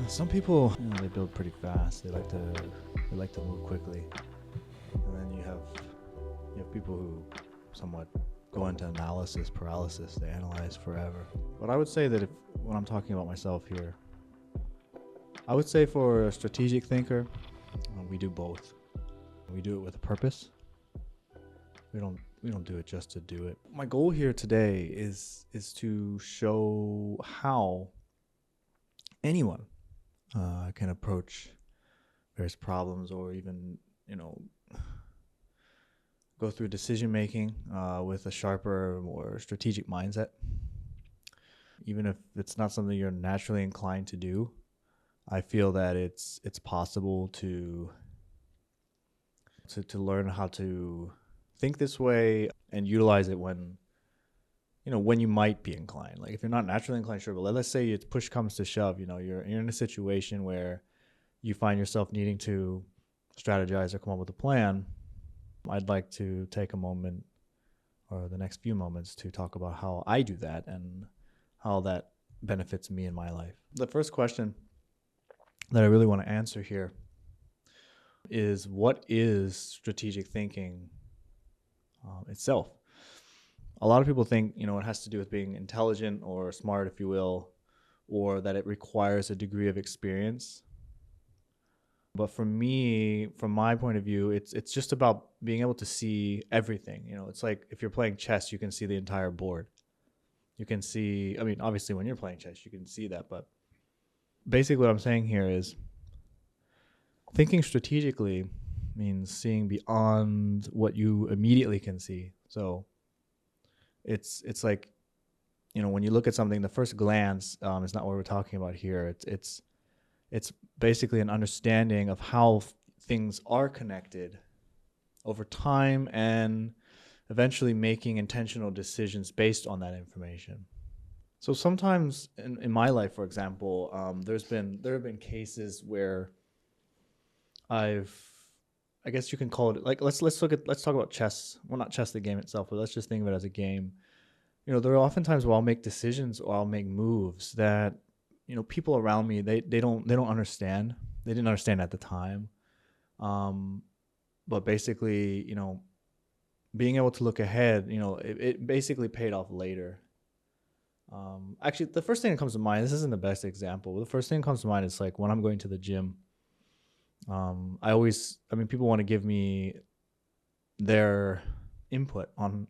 Some people, they build pretty fast. They like to move quickly, and then you have people who somewhat go into analysis paralysis. They analyze forever. But I would say that when I'm talking about myself here, I would say for a strategic thinker, we do both. We do it with a purpose. We don't do it just to do it. My goal here today is to show how anyone can approach various problems, or even go through decision making with a sharper, more strategic mindset. Even if it's not something you're naturally inclined to do, I feel that it's possible to learn how to think this way and utilize it when you might be inclined. Like if you're not naturally inclined, sure, but let's say it's push comes to shove, you're in a situation where you find yourself needing to strategize or come up with a plan. I'd like to take a moment, or the next few moments, to talk about how I do that and how that benefits me in my life. The first question that I really want to answer here is, what is strategic thinking itself? A lot of people think, it has to do with being intelligent or smart, if you will, or that it requires a degree of experience. But for me, from my point of view, it's just about being able to see everything. It's like if you're playing chess, you can see the entire board. You can see, obviously when you're playing chess, you can see that. But basically what I'm saying here is thinking strategically means seeing beyond what you immediately can see. So it's like, when you look at something, the first glance is not what we're talking about here. It's basically an understanding of how things are connected over time, and eventually making intentional decisions based on that information. So sometimes in my life, for example, there have been cases where I guess you can call it, like, let's talk about chess. Well, not chess the game itself, but let's just think of it as a game. There are often times where I'll make decisions or I'll make moves that people around me, they don't understand. They didn't understand at the time. But basically, being able to look ahead, it basically paid off later. Actually, the first thing that comes to mind, this isn't the best example, but the first thing that comes to mind is like when I'm going to the gym. People want to give me their input on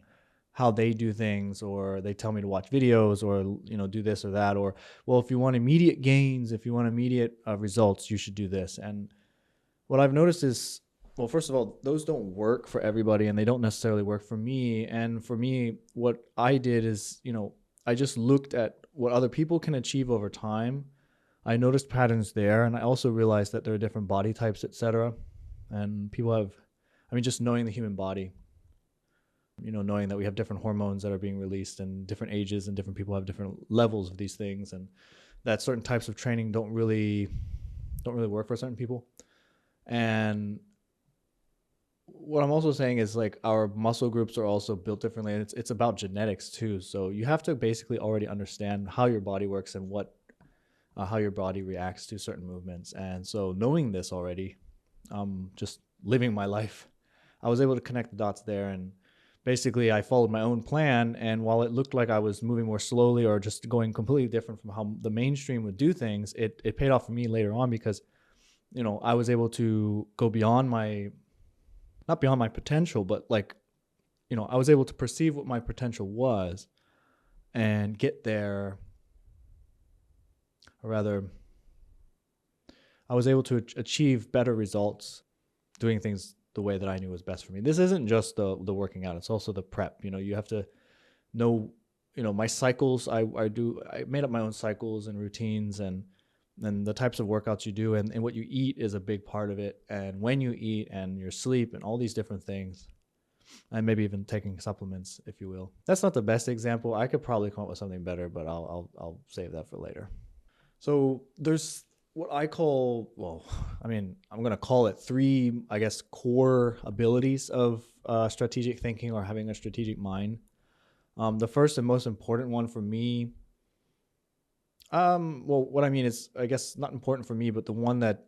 how they do things, or they tell me to watch videos, or do this or that, or, well, if you want immediate gains, if you want immediate results, you should do this. And what I've noticed is, well, first of all, those don't work for everybody, and they don't necessarily work for me. And for me, what I did is, I just looked at what other people can achieve over time. I noticed patterns there, and I also realized that there are different body types, etc. And people have, just knowing the human body, knowing that we have different hormones that are being released in different ages, and different people have different levels of these things, and that certain types of training don't really work for certain people. And what I'm also saying is, like, our muscle groups are also built differently, and it's about genetics too. So you have to basically already understand how your body works and how your body reacts to certain movements. And so knowing this already, just living my life, I was able to connect the dots there. And basically I followed my own plan, and while it looked like I was moving more slowly or just going completely different from how the mainstream would do things, it paid off for me later on, because I was able to go beyond not beyond my potential, but like, I was able to perceive what my potential was and get there. Or rather, I was able to achieve better results doing things the way that I knew was best for me. This isn't just the working out, it's also the prep. You have to know, my cycles. I made up my own cycles and routines, and the types of workouts you do, and what you eat is a big part of it, and when you eat, and your sleep, and all these different things, and maybe even taking supplements, if you will. That's not the best example. I could probably come up with something better, but I'll save that for later. So there's what I call, I'm going to call it three, I guess, core abilities of strategic thinking, or having a strategic mind. The first and most important one for me, Well, what I mean is, I guess, not important for me, but the one that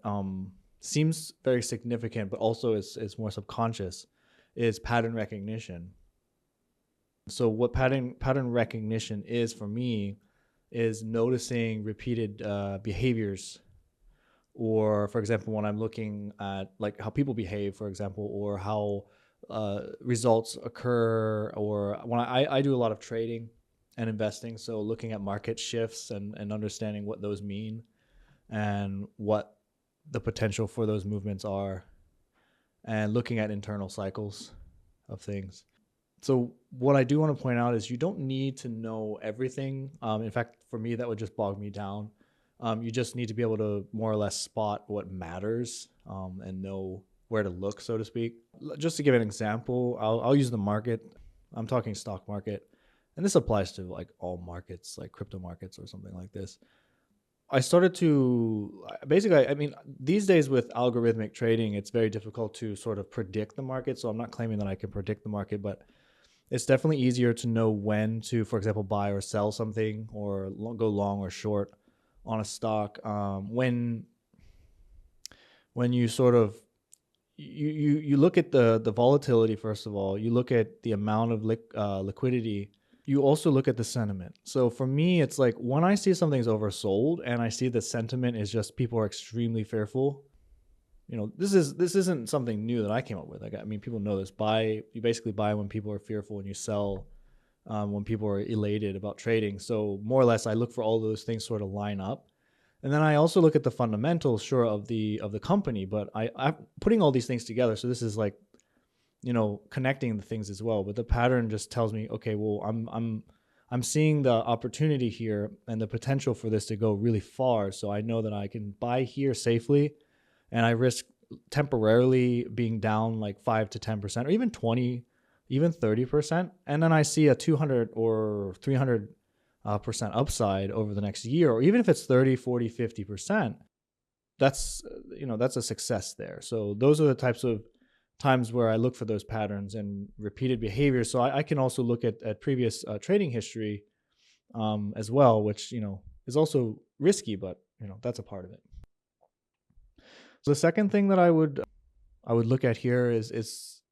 seems very significant, but also is more subconscious, is pattern recognition. So, what pattern recognition is for me is noticing repeated behaviors, or for example, when I'm looking at like how people behave, for example, or how results occur, or when I do a lot of trading and investing, so looking at market shifts and understanding what those mean and what the potential for those movements are, and looking at internal cycles of things. So what I do want to point out is you don't need to know everything. In fact, for me, that would just bog me down. You just need to be able to more or less spot what matters, and know where to look, so to speak. Just to give an example, I'll use the market. I'm talking stock market, and this applies to like all markets, like crypto markets or something like this. I started to basically, I mean, these days with algorithmic trading, it's very difficult to sort of predict the market. So I'm not claiming that I can predict the market, but it's definitely easier to know when to, for example, buy or sell something, or go long or short on a stock. When you sort of you look at the volatility, first of all, you look at the amount of liquidity. You also look at the sentiment. So for me, it's like when I see something's oversold and I see the sentiment is just people are extremely fearful. This isn't something new that I came up with. Like, I mean, people know this. You basically buy when people are fearful, and you sell when people are elated about trading. So more or less, I look for all those things sort of line up, and then I also look at the fundamentals, sure, of the company. But I'm putting all these things together. So this is like, connecting the things as well. But the pattern just tells me, okay, well, I'm seeing the opportunity here and the potential for this to go really far. So I know that I can buy here safely, and I risk temporarily being down like 5 to 10%, or even 20, even 30%. And then I see a 200 or 300 percent upside over the next year, or even if it's 30, 40, 50%, that's a success there. So those are the types of times where I look for those patterns and repeated behaviors. So I can also look at previous trading history as well, which, is also risky, but that's a part of it. So the second thing that I would look at here is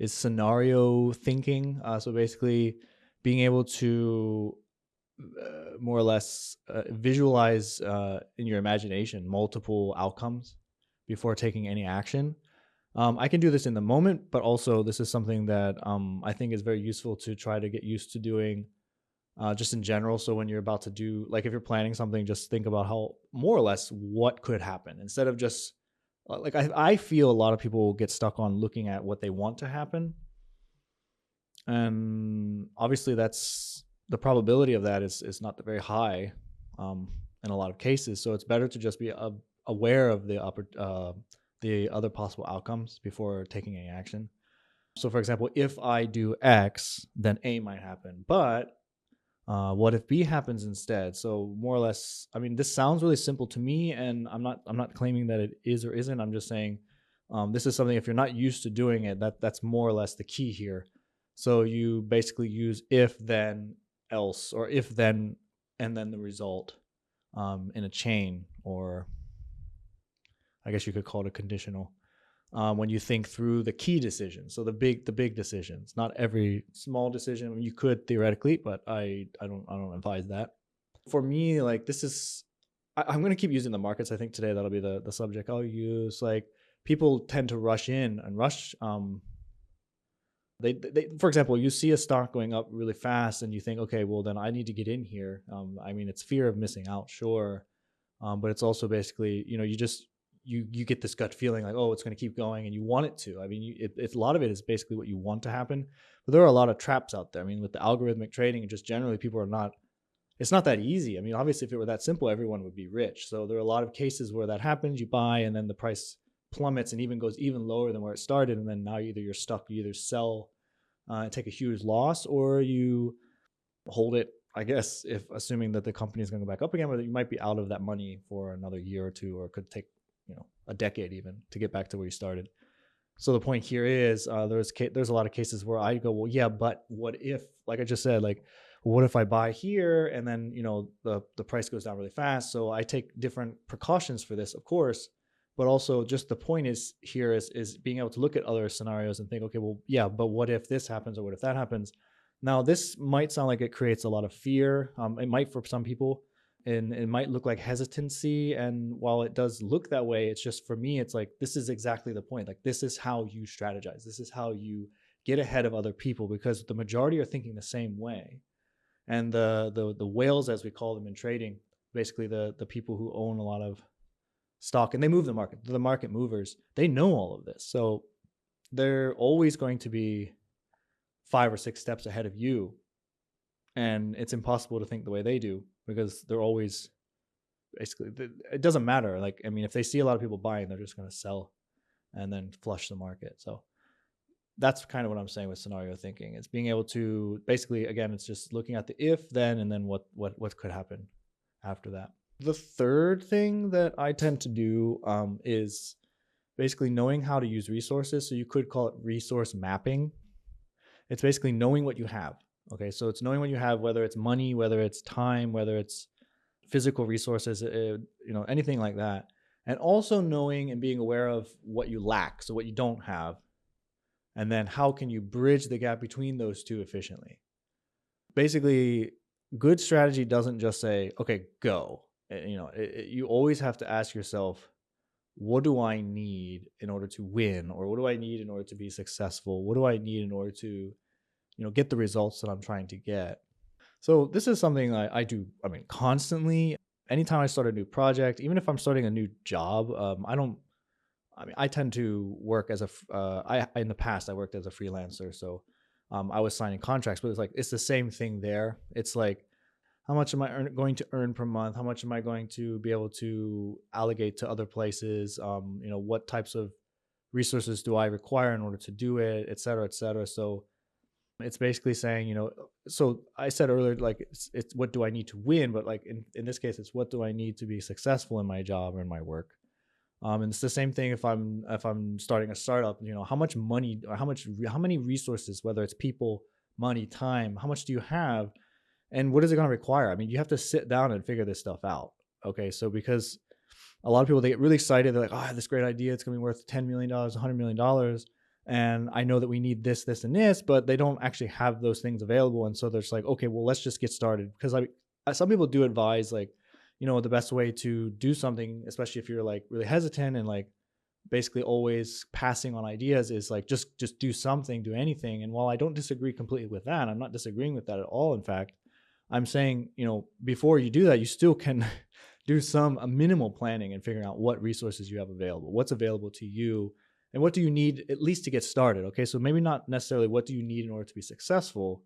scenario thinking. So basically, being able to more or less visualize in your imagination multiple outcomes before taking any action. I can do this in the moment, but also this is something that I think is very useful to try to get used to doing just in general. So when you're about to do, like if you're planning something, just think about how more or less what could happen, instead of just like I feel a lot of people get stuck on looking at what they want to happen. And obviously that's the probability of that is not very high in a lot of cases. So it's better to just be aware of the other possible outcomes before taking any action. So for example, if I do X, then A might happen, but what if B happens instead? So more or less, I mean, this sounds really simple to me, and I'm not claiming that it is or isn't. I'm just saying this is something, if you're not used to doing it, that's more or less the key here. So you basically use if then else, or if then and then the result in a chain, or I guess you could call it a conditional. When you think through the key decisions, so the big decisions, not every small decision. I mean, you could theoretically, but I don't advise that. For me, like this is, I'm going to keep using the markets. I think today that'll be the subject I'll use. Like people tend to rush in and rush. They for example, you see a stock going up really fast, and you think, okay, well then I need to get in here. I mean, it's fear of missing out, sure, but it's also basically, you just you get this gut feeling like, oh, it's going to keep going, and you want it to. I mean, it's a lot of it is basically what you want to happen, but there are a lot of traps out there. I mean, with the algorithmic trading, just generally, people are not. It's not that easy. I mean, obviously, if it were that simple, everyone would be rich. So there are a lot of cases where that happens. You buy, and then the price plummets and even goes even lower than where it started, and then now either you're stuck. You either sell and take a huge loss, or you hold it, I guess, if assuming that the company is going to go back up again, but you might be out of that money for another year or two, or it could take a decade even to get back to where you started. So the point here is there's a lot of cases where I go, well, yeah, but what if, like I just said, like what if I buy here and then, the price goes down really fast? So I take different precautions for this, of course, but also just the point is here is being able to look at other scenarios and think, okay, well, yeah, but what if this happens or what if that happens? Now, this might sound like it creates a lot of fear. It might for some people, and it might look like hesitancy. And while it does look that way, it's just for me, it's like this is exactly the point. Like this is how you strategize. This is how you get ahead of other people because the majority are thinking the same way. And the whales, as we call them in trading, basically the people who own a lot of stock and they move the market, the market movers, they know all of this. So they're always going to be 5 or 6 steps ahead of you. And it's impossible to think the way they do because they're always basically, it doesn't matter. Like, I mean, if they see a lot of people buying, they're just going to sell and then flush the market. So that's kind of what I'm saying with scenario thinking. It's being able to basically, again, it's just looking at the if, then, and then what could happen after that. The third thing that I tend to do is basically knowing how to use resources. So you could call it resource mapping. It's basically knowing what you have. Okay, so it's knowing what you have, whether it's money, whether it's time, whether it's physical resources, anything like that. And also knowing and being aware of what you lack, so what you don't have. And then how can you bridge the gap between those two efficiently? Basically, good strategy doesn't just say, okay, go. You always have to ask yourself, what do I need in order to win? Or what do I need in order to be successful? What do I need in order to, get the results that I'm trying to get? So this is something I do, constantly. Anytime I start a new project, even if I'm starting a new job, I tend to work as in the past, I worked as a freelancer. So I was signing contracts, but it's the same thing there. It's like, how much am I going to earn per month? How much am I going to be able to allocate to other places? What types of resources do I require in order to do it, et cetera, et cetera. So it's basically saying, so I said earlier, like it's what do I need to win? But like in this case, it's what do I need to be successful in my job or in my work? And it's the same thing if I'm starting a startup. How much money or how many resources, whether it's people, money, time, how much do you have, and what is it going to require? I mean, you have to sit down and figure this stuff out. Okay, so because a lot of people, they get really excited, they're like, oh, I have this great idea, it's going to be worth $10 million, $100 million, and I know that we need this, this, and this, but they don't actually have those things available, and so they're just like, okay, well, let's just get started. Because some people do advise, like, the best way to do something, especially if you're like really hesitant and like basically always passing on ideas, is like just do something, do anything. And while I don't disagree completely with that, I'm not disagreeing with that at all. In fact, I'm saying, before you do that, you still can do a minimal planning and figuring out what resources you have available, what's available to you, and what do you need at least to get started. Okay, so maybe not necessarily what do you need in order to be successful,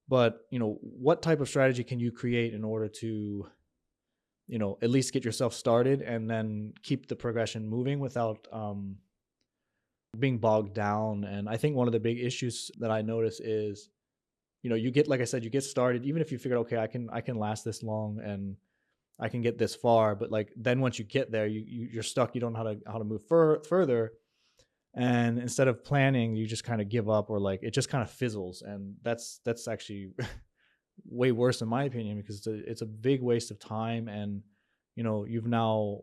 but what type of strategy can you create in order to at least get yourself started and then keep the progression moving without being bogged down. And I think one of the big issues that I notice is, you get, like I said, you get started, even if you figure, okay, I can last this long and I can get this far, but like then once you get there, you're stuck. You don't know how to move further. And instead of planning, you just kind of give up, or like it just kind of fizzles. And that's actually way worse in my opinion, because it's a big waste of time. And you've now,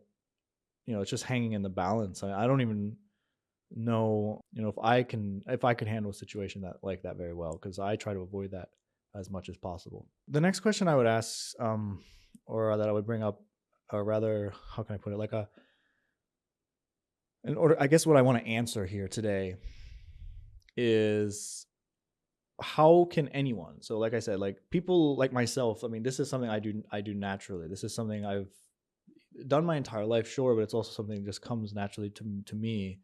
it's just hanging in the balance. I don't even know, if I could handle a situation like that very well, because I try to avoid that as much as possible. The next question I would ask, or that I would bring up, or rather, how can I put it, like I guess what I want to answer here today is, how can anyone, so like I said, like people like myself, I mean, this is something I do naturally. This is something I've done my entire life, sure, but it's also something that just comes naturally to me.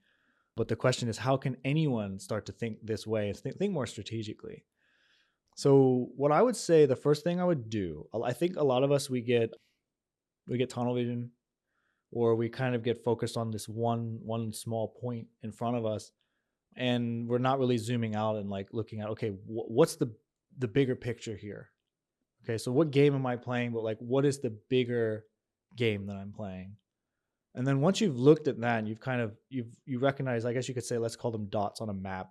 But the question is, how can anyone start to think this way and think more strategically? So what I would say, the first thing I would do, I think a lot of us, we get tunnel vision, or we kind of get focused on this one small point in front of us, and we're not really zooming out and like looking at, okay, what's the bigger picture here? Okay, so what game am I playing? But like, what is the bigger game that I'm playing? And then once you've looked at that and you recognize, I guess you could say, let's call them dots on a map,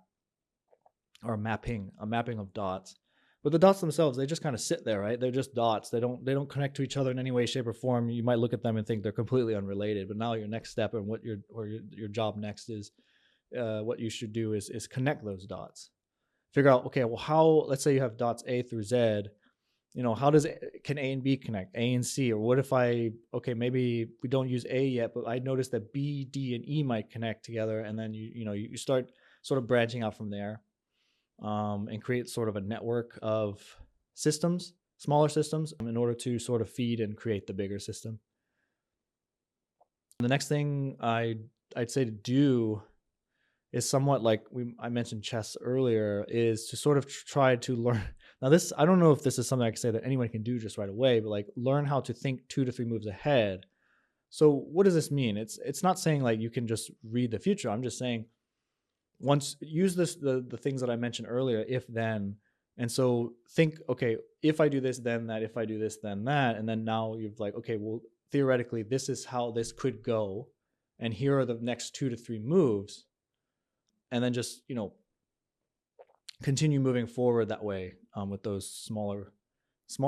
or a mapping of dots. But the dots themselves, they just kind of sit there, right? They're just dots. They don't connect to each other in any way, shape, or form. You might look at them and think they're completely unrelated. But now your next step and what your job next is, what you should do is connect those dots. Figure out, okay, well, how, let's say you have dots A through Z, how can A and B connect, A and C? Or what if okay, maybe we don't use A yet, but I noticed that B, D, and E might connect together. And then you start sort of branching out from there, and create sort of a network of systems, smaller systems, in order to sort of feed and create the bigger system. The next thing I'd say to do is somewhat like I mentioned chess earlier, is to sort of try to learn. Now this, I don't know if this is something I can say that anyone can do just right away, but like learn how to think 2 to 3 moves ahead. So what does this mean? It's not saying like you can just read the future. I'm just saying, once use the things that I mentioned earlier, if then, and so think, okay, if I do this, then that, if I do this, then that, and then now you've like, okay, well, theoretically, this is how this could go, and here are the next 2 to 3 moves, and then just continue moving forward that way, with those smaller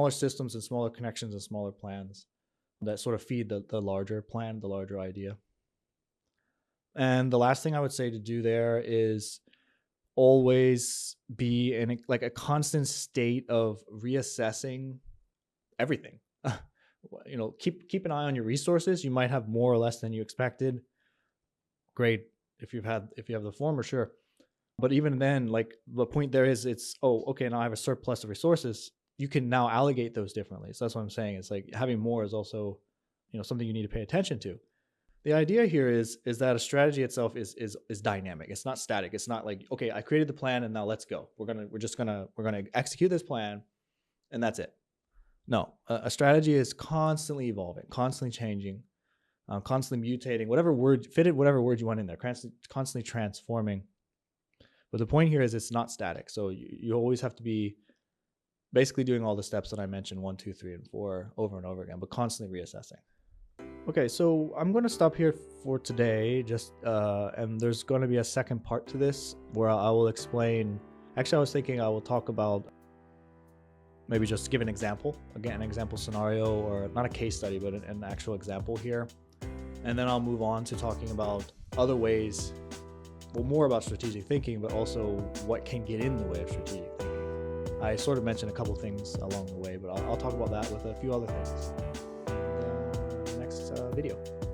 systems and smaller connections and smaller plans that sort of feed the larger plan, the larger idea. And the last thing I would say to do there is always be in like a constant state of reassessing everything. Keep an eye on your resources. You might have more or less than you expected. Great if you have the former, sure. But even then, like the point there is, it's, oh, okay, now I have a surplus of resources. You can now allocate those differently. So that's what I'm saying. It's like having more is also, something you need to pay attention to. The idea here is that a strategy itself is dynamic. It's not static. It's not like, okay, I created the plan and now let's go. We're gonna execute this plan, and that's it. No, a strategy is constantly evolving, constantly changing, constantly mutating. Whatever word you want in there, constantly transforming. But the point here is it's not static. So you always have to be basically doing all the steps that I mentioned, 1, 2, 3, and 4 over and over again, but constantly reassessing. Okay, so I'm going to stop here for today, and there's going to be a second part to this where I will explain. Actually, I was thinking I will talk about, maybe just give an example, again, an example scenario, or not a case study, but an actual example here. And then I'll move on to talking about other ways, well, more about strategic thinking, but also what can get in the way of strategic thinking. I sort of mentioned a couple things along the way, but I'll talk about that with a few other things in the next video.